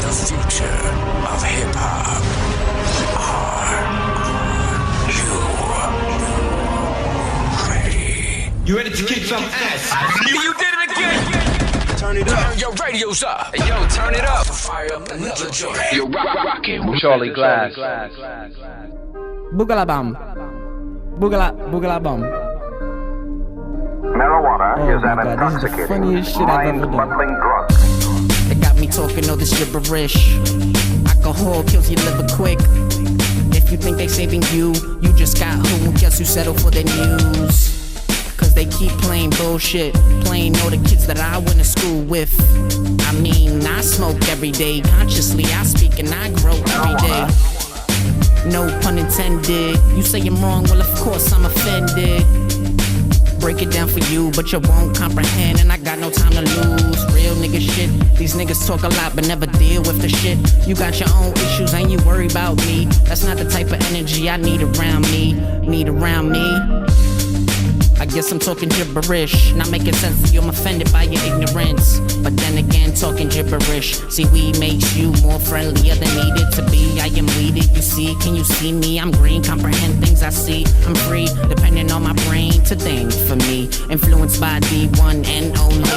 The future of hip-hop. Are you ready? You ready to kick some ass? You did it again! Turn it up. Turn your radios up. Hey, yo, turn it up. Fire up another joint. Yo, rockin' with Charlie Glass. Boogalabam. Boogala bum. Marijuana is an God, this is the funniest intoxicating, shit I've ever done. mind-muddling drug. They got me talking all this gibberish. Alcohol kills your liver quick. If you think they saving you, you just got who? Guess who settled for the news? Cause they keep playing bullshit, playing all the kids that I went to school with. I mean, I smoke every day. Consciously I speak and I grow every day. No pun intended. You say I'm wrong, well of course I'm offended. Break it down for you, but you won't comprehend. And I got no time to lose. Real nigga shit. These niggas talk a lot but never deal with the shit. You got your own issues and you worry about me. That's not the type of energy I need around me. I guess I'm talking gibberish, not making sense to you, I'm offended by your ignorance. But then again, talking gibberish. See, weed makes you more friendlier than needed to be. I am weeded, you see, can you see me? I'm green, comprehend things I see. I'm free, depending on my brain to think for me. Influenced by the one and only.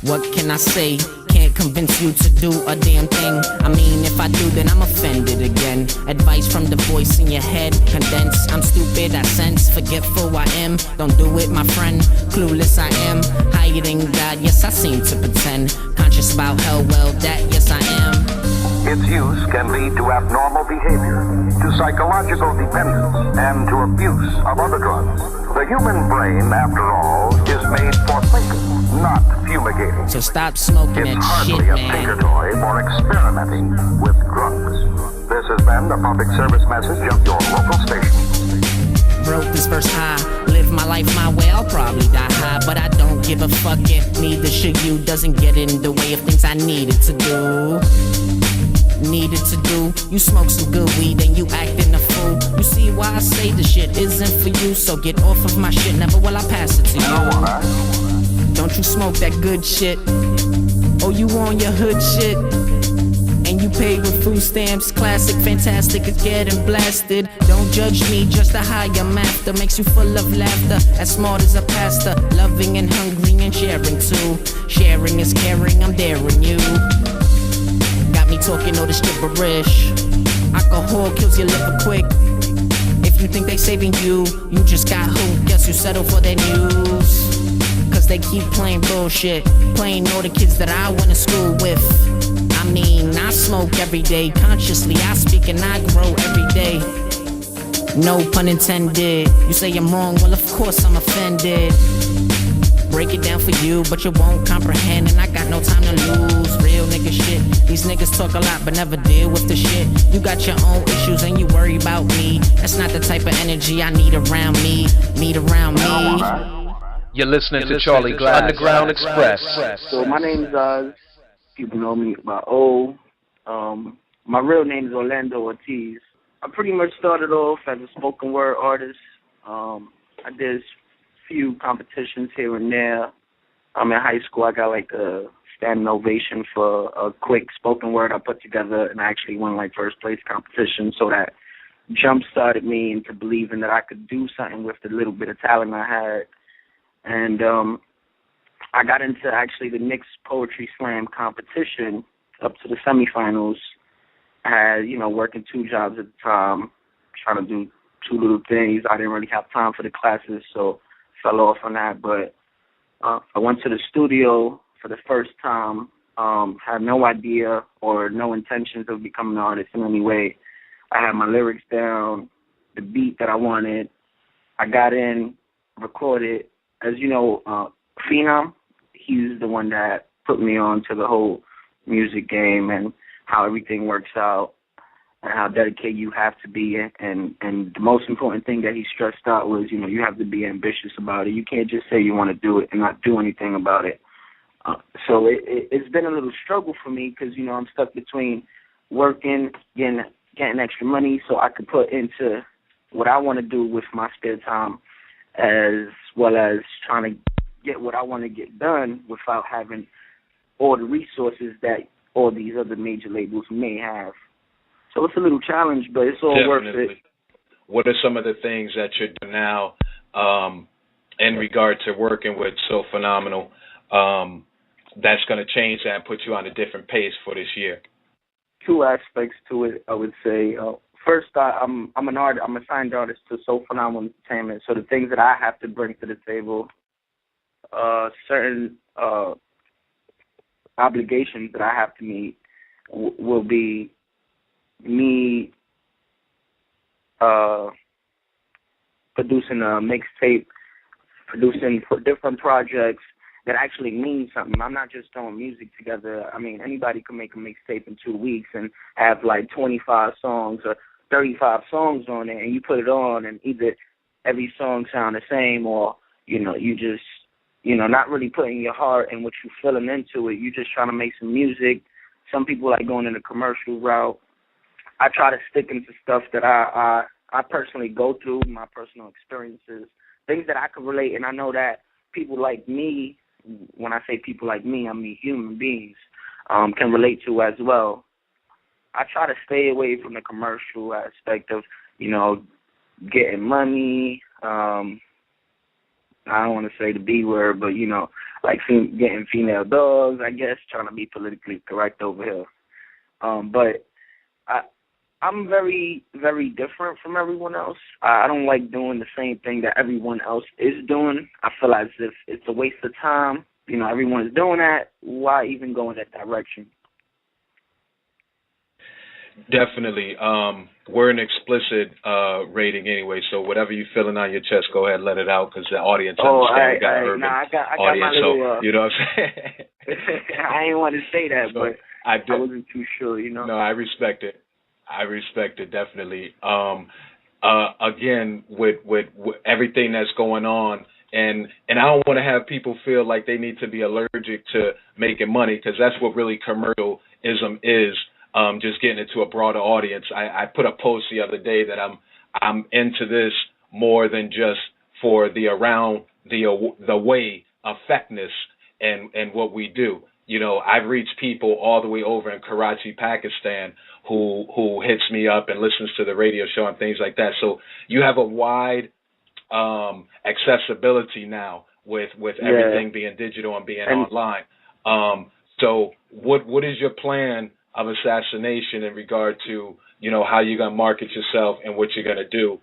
What can I say? Can't convince you to do a damn thing. I mean, if I do, then I'm offended again. Advice from the voice in your head, condense. I'm stupid, I sense, forgetful I am. Don't do it, my friend, clueless I am. Hiding God, yes, I seem to pretend. Conscious about hell, well, that, yes, I am. Its use can lead to abnormal behavior, to psychological dependence, and to abuse of other drugs. The human brain, after all, is made for thinking, not fumigating. So stop smoking It's that shit, hardly a man. finger toy for experimenting with drugs. This has been a public service message of your local station. Wrote this verse high, live my life my way, I'll probably die high. But I don't give a fuck if neither should you. Doesn't get in the way of things I needed to do. You smoke some good weed and you acting a fool. You see why I say the shit isn't for you. So get off of my shit, never will I pass it to you. Don't you smoke that good shit? Oh, you on your hood shit? And you paid with food stamps, classic, fantastic, it's getting blasted. Don't judge me, just the high I'm after. Makes you full of laughter, as smart as a pastor. Loving and hungry and sharing too. Sharing is caring, I'm daring you. Got me talking all this gibberish. Alcohol kills your liver quick. If you think they saving you, you just got who? Guess you settle for their news. Cause they keep playing bullshit, playing all the kids that I went to school with. I mean, I smoke every day. Consciously I speak and I grow every day. No pun intended. You say I'm wrong, well of course I'm offended. Break it down for you, but you won't comprehend. And I got no time to lose. Real nigga shit. These niggas talk a lot but never deal with the shit. You got your own issues and you worry about me. That's not the type of energy I need around me. You're listening to Charlie Glass, Underground Express. So my name's people know me by O. My real name is Orlando Ortiz. I pretty much started off as a spoken word artist. I did few competitions here and there. In high school I got like a standing ovation for a quick spoken word I put together, and I actually won like first place competition, so that jump started me into believing that I could do something with the little bit of talent I had. And I got into actually the Knicks Poetry Slam competition up to the semifinals. I had, working 2 jobs at the time, trying to do 2 little things. I didn't really have time for the classes, so fell off on that. But I went to the studio for the first time, had no idea or no intentions of becoming an artist in any way. I had my lyrics down, the beat that I wanted. I got in, recorded. As you know, Phenom, he's the one that put me on to the whole music game and how everything works out and how dedicated you have to be. And the most important thing that he stressed out was, you have to be ambitious about it. You can't just say you want to do it and not do anything about it. So it's been a little struggle for me because, I'm stuck between working, getting extra money so I could put into what I want to do with my spare time, as well as trying to get what I want to get done without having all the resources that all these other major labels may have. So it's a little challenge, but it's all Definitely. worth it. What are some of the things that you're doing now in regard to working with So Phenomenal that's going to change that and put you on a different pace for this year? Two aspects to it, I would say. First, I'm an artist. I'm a signed artist to So Phenomenal Entertainment. So the things that I have to bring to the table, certain obligations that I have to meet, will be me producing a mixtape, producing different projects that actually mean something. I'm not just throwing music together. I mean, anybody can make a mixtape in 2 weeks and have like 25 songs or 35 songs on it, and you put it on, and either every song sound the same, or you just not really putting your heart and what you're feeling into it. You're just trying to make some music. Some people like going in the commercial route. I try to stick into stuff that I personally go through, my personal experiences, things that I can relate, and I know that people like me, when I say people like me, I mean human beings, can relate to as well. I try to stay away from the commercial aspect of, getting money. I don't want to say the B word, but, like getting female dogs, I guess, trying to be politically correct over here. But I'm very, very different from everyone else. I don't like doing the same thing that everyone else is doing. I feel as if it's a waste of time. Everyone is doing that. Why even go in that direction? Definitely. We're an explicit rating anyway, so whatever you're feeling on your chest, go ahead and let it out, because the audience understands. We got an urban I got audience, my little, so you know what I'm saying? I ain't want to say that, so but I wasn't too sure, No, I respect it. Definitely. Again, with everything that's going on, and I don't want to have people feel like they need to be allergic to making money, because that's what really commercialism is. Just getting it to a broader audience. I put a post the other day that I'm into this more than just for the around the way effectiveness and what we do. I've reached people all the way over in Karachi, Pakistan, who hits me up and listens to the radio show and things like that. So you have a wide accessibility now with everything being digital and being online. So what is your plan of assassination in regard to, how you're going to market yourself and what you're going to do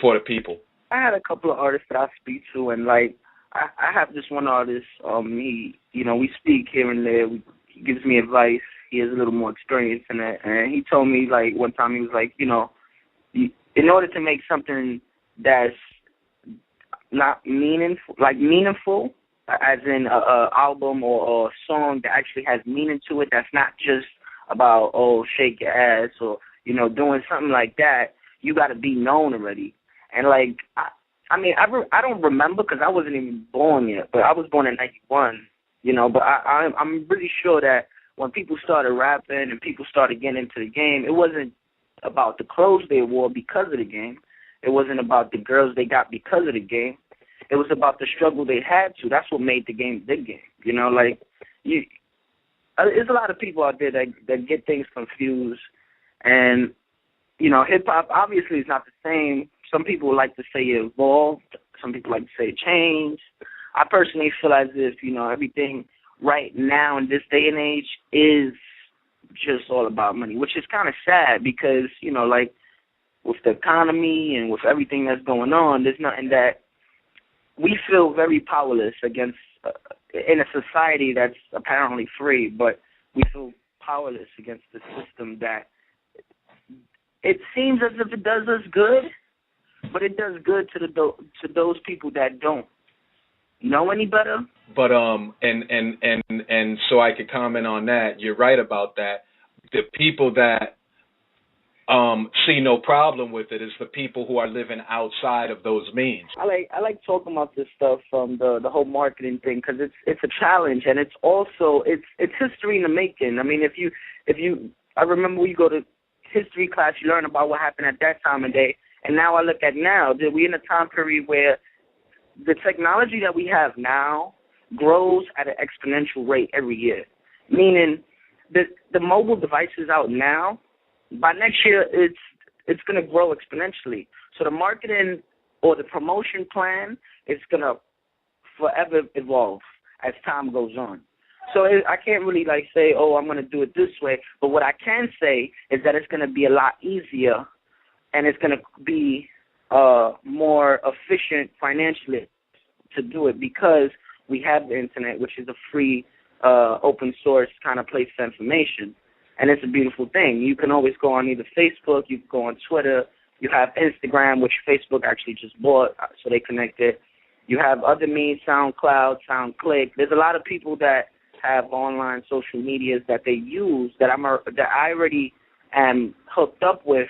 for the people? I had a couple of artists that I speak to, and I have this one artist, we speak here and there. He gives me advice. He has a little more experience in it, and he told me, one time he was like, in order to make something that's not meaningful, as in a album or a song that actually has meaning to it, that's not just about, shake your ass or, doing something like that, you got to be known already. And, I don't remember because I wasn't even born yet, but I was born in 91, but I'm really sure that when people started rapping and people started getting into the game, it wasn't about the clothes they wore because of the game. It wasn't about the girls they got because of the game. It was about the struggle they had to. That's what made the game the game. There's a lot of people out there that get things confused. And, hip-hop obviously is not the same. Some people like to say it evolved. Some people like to say it changed. I personally feel as if, everything right now in this day and age is just all about money, which is kind of sad because, with the economy and with everything that's going on, there's nothing that we feel very powerless against in a society that's apparently free, but we feel powerless against the system that it seems as if it does us good, but it does good to those people that don't know any better. But and so I could comment on that. You're right about that. The people that see no problem with it is the people who are living outside of those means. I like talking about this stuff from the whole marketing thing because it's a challenge, and it's also it's history in the making. I mean, if you I remember when you go to history class, you learn about what happened at that time of day, and now I look at now that we're in a time period where the technology that we have now grows at an exponential rate every year, meaning the mobile devices out now. By next year, it's going to grow exponentially. So the marketing or the promotion plan is going to forever evolve as time goes on. So I can't really like say, oh, I'm going to do it this way. But what I can say is that it's going to be a lot easier, and it's going to be more efficient financially to do it because we have the internet, which is a free, open source kind of place for information. And it's a beautiful thing. You can always go on either Facebook, you can go on Twitter, you have Instagram, which Facebook actually just bought, so they connected. You have other means, SoundCloud, SoundClick. There's a lot of people that have online social medias that they use that I already am hooked up with.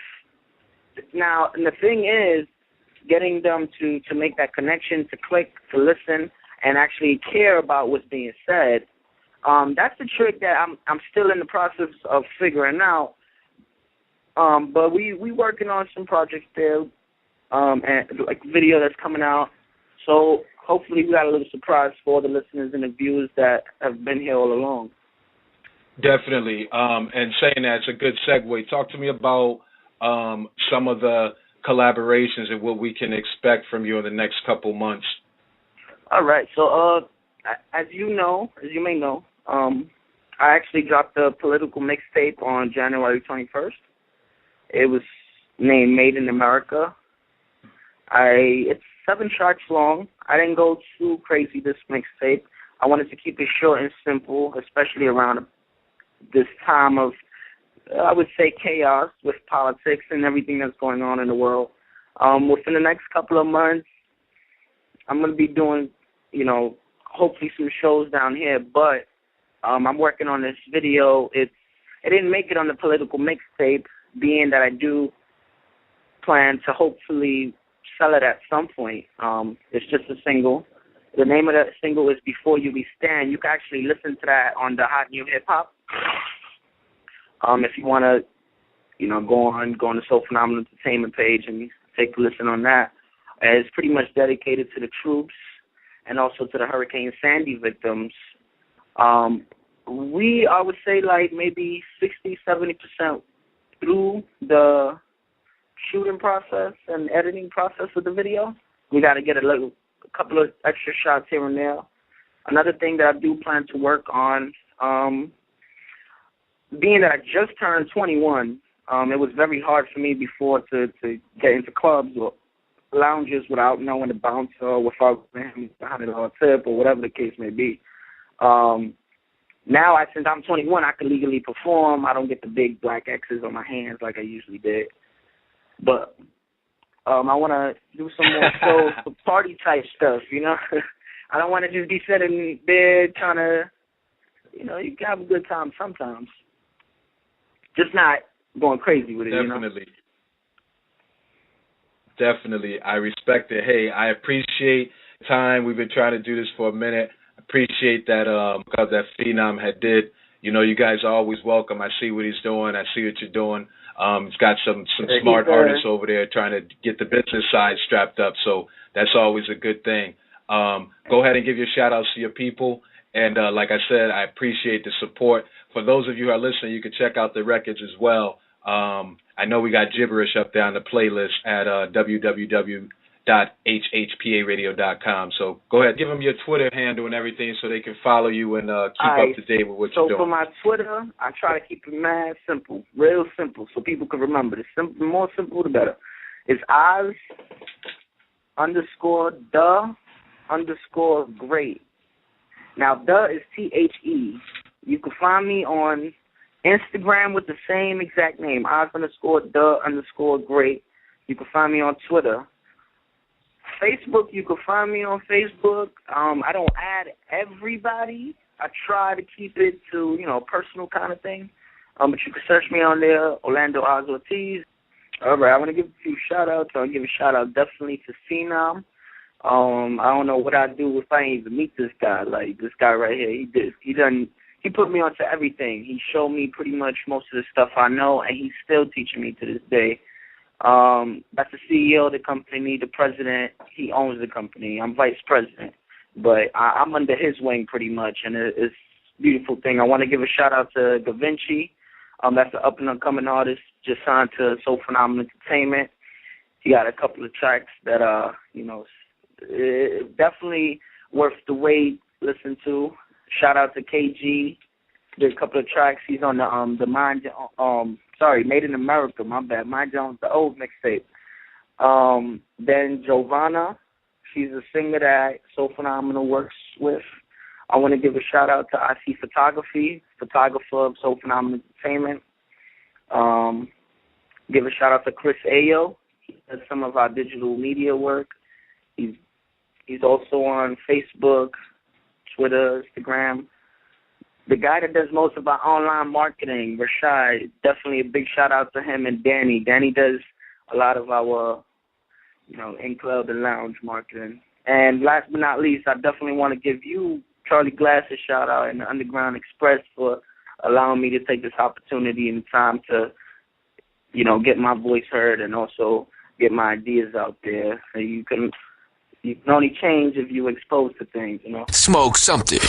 Now, and the thing is, getting them to make that connection, to click, to listen, and actually care about what's being said. That's the trick that I'm still in the process of figuring out. But we working on some projects there, and like video that's coming out. So hopefully we got a little surprise for the listeners and the viewers that have been here all along. Definitely. And saying that, it's a good segue. Talk to me about some of the collaborations and what we can expect from you in the next couple months. All right. So as you may know, I actually dropped a political mixtape on January 21st. It was named Made in America. It's 7 tracks long. I didn't go too crazy this mixtape. I wanted to keep it short and simple, especially around this time of, I would say, chaos with politics and everything that's going on in the world. Within the next couple of months, I'm going to be doing, hopefully some shows down here, but I'm working on this video. It didn't make it on the political mixtape, being that I do plan to hopefully sell it at some point. It's just a single. The name of that single is Before You We Stand. You can actually listen to that on the Hot New Hip Hop. If you want to, go on the Soul Phenomenal Entertainment page and take a listen on that. It's pretty much dedicated to the troops and also to the Hurricane Sandy victims. I would say like maybe 60-70% through the shooting process and editing process of the video. We got to get a couple of extra shots here and there. Another thing that I do plan to work on, being that I just turned 21, it was very hard for me before to get into clubs or lounges without knowing the bouncer or without $100 tip or whatever the case may be. Now, since I'm 21, I can legally perform. I don't get the big black X's on my hands like I usually did. But I want to do some more shows, party type stuff, I don't want to just be sitting there trying to, you can have a good time sometimes. Just not going crazy with it, Definitely. I respect it. Hey, I appreciate time. We've been trying to do this for a minute. Appreciate that because that Phenom had did. You guys are always welcome. I see what he's doing. I see what you're doing. He's got some smart artists over there trying to get the business side strapped up, so that's always a good thing. Go ahead and give your shout-outs to your people. And like I said, I appreciate the support. For those of you who are listening, you can check out the records as well. I know we got Gibberish up there on the playlist at www.hhparadio.com. So go ahead, give them your Twitter handle and everything so they can follow you and keep up to date with what you're doing. So for my Twitter, I try to keep it mad simple, real simple, so people can remember. The more simple, the better. It's Oz_the_great. Now, the is THE. You can find me on Instagram with the same exact name, Oz_the_great. You can find me on Twitter. Facebook, you can find me on Facebook. I don't add everybody. I try to keep it to, personal kind of thing. But you can search me on there, Orlando Oz Ortiz. All right, I want to give a few shout-outs. I'll give a shout-out definitely to Phenom. I don't know what I'd do if I ain't even meet this guy. Like, this guy right here, he put me onto everything. He showed me pretty much most of the stuff I know, and he's still teaching me to this day. That's the CEO of the company, the president. He owns the company. I'm vice president. But I'm under his wing pretty much, and it's beautiful thing. I want to give a shout out to Da Vinci. That's an up and coming artist, just signed to Soul Phenomenal Entertainment. He got a couple of tracks that definitely worth the wait. Listen to. Shout out to KG. Did a couple of tracks. He's on the Made in America. My bad. Mind Jones, the old mixtape. Then Giovanna. She's a singer that Soul Phenomenal works with. I want to give a shout out to IC Photography, photographer of Soul Phenomenal Entertainment. Give a shout out to Chris Ayo. He does some of our digital media work. He's also on Facebook, Twitter, Instagram. The guy that does most of our online marketing, Rashad, definitely a big shout out to him, and Danny. Danny does a lot of our, in-club and lounge marketing. And last but not least, I definitely want to give you, Charlie Glass, a shout out, and the Underground Express for allowing me to take this opportunity and time to, get my voice heard and also get my ideas out there. You can only change if you expose to things, Smoke something.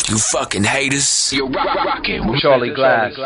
You fucking haters. You're rocking with Charlie Glass.